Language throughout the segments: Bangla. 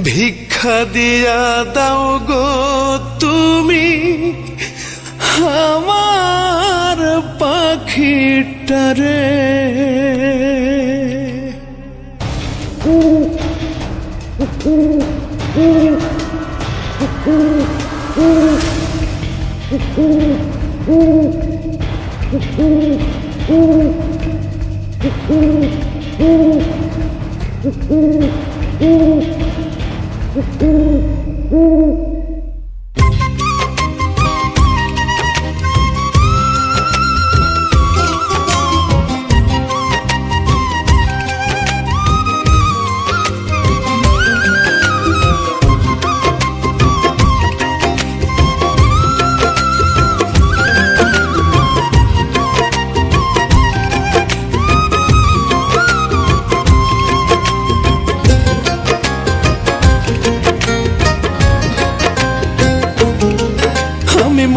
ভিক্ষা দিয়া দাও গো তুমি আমার পাখিটারে।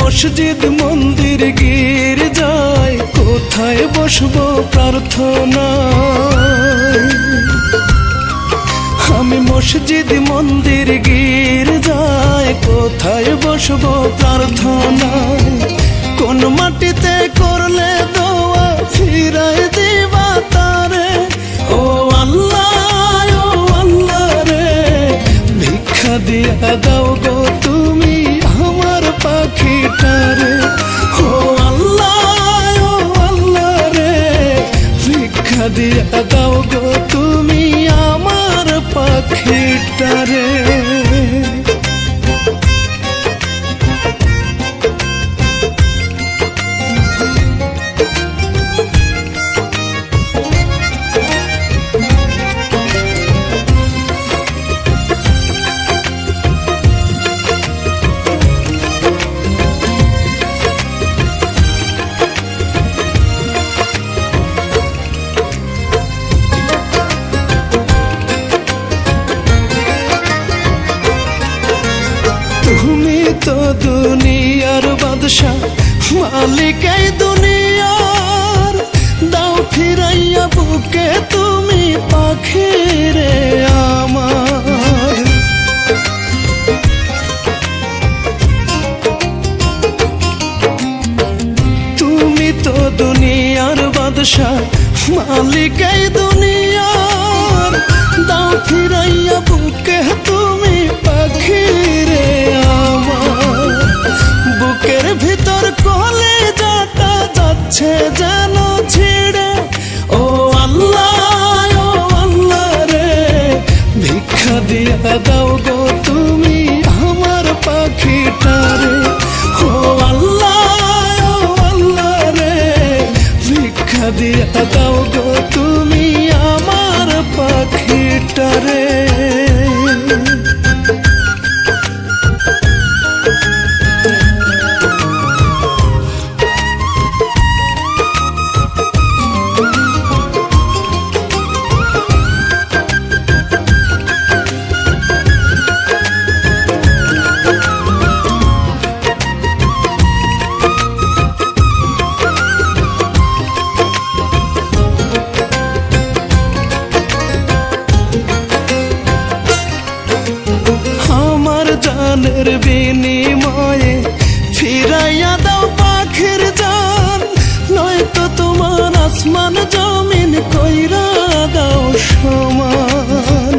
মসজিদ মন্দির গির্জায় কোথায় বসবো প্রার্থনায়। আমি মসজিদ মন্দির গির্জায় কোথায় বসবো প্রার্থনায়। কোন মাটিতে করলে দোয়া ফিরায় দিবা তারে। ও আল্লাহ রে, ভিক্ষা দিয়া দাও গো তুমি আমার পাখিটারে। ও আল্লাহ রে, ভিক্ষা দিয়া দাও গো তুমি আমার পাখিটারে। তুমি তো দুনিয়ার বাদশা, মালিক এই দুনিয়ার। দাও ফিরাইয়া বুকে তুমি পাখিরে আমার। তুমি তো দুনিয়ার বাদশা, মালিক এই দুনিয়ার। দাও ফিরাইয়া বুকে তুমি পাখিরে আমার। বুকের ভিতর কলেজাটা যাচ্ছে যেন ছিড়ে। ও আল্লাহ রে, ভিক্ষা দিয়া দাও গো তুমি আমার পাখিটারে। ও আল্লাহ রে, ভিক্ষা দিয়া দাও গো তুমি আমার পাখিটারে। জানের বিনিময়ে ফিরাইয়া দাও পাখির জান। নয়তো তোমার আসমান জমিন কইরা দাও সমান।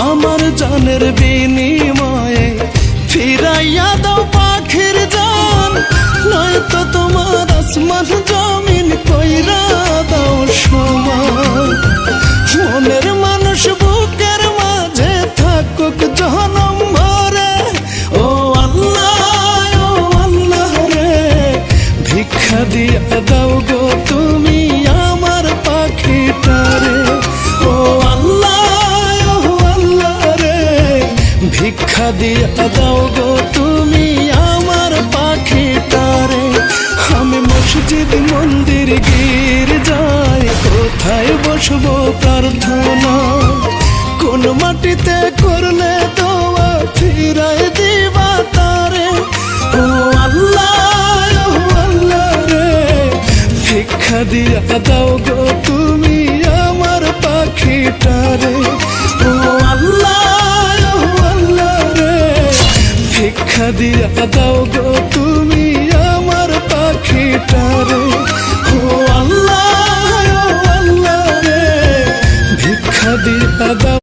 আমার জানের বিনিময়ে ফিরাইয়া দাও পাখির জান। নয়তো তোমার আসমান জমিন কইরা দাও সমান। মনের মানুষ বুকের মাঝে থাকুক জনম ভরে। ও আল্লাহ রে, ভিক্ষা দিয়া দাও গো তুমি আমার পাখিটারে। ও আল্লাহ রে, ভিক্ষা দিয়া দাও গো তুমি আমার পাখিটারে। আমি মসজিদ মন্দির গির্জায় কোথায় বসবো প্রার্থনা। কোন মাটিতে করলে দোয়া ফিরাই দিবা তারে। ও আল্লাহ রে, ভিক্ষা দিয়া দাও গো তুমি আমার পাখিটারে। ও আল্লাহ রে, ভিক্ষা দিয়া দাও গো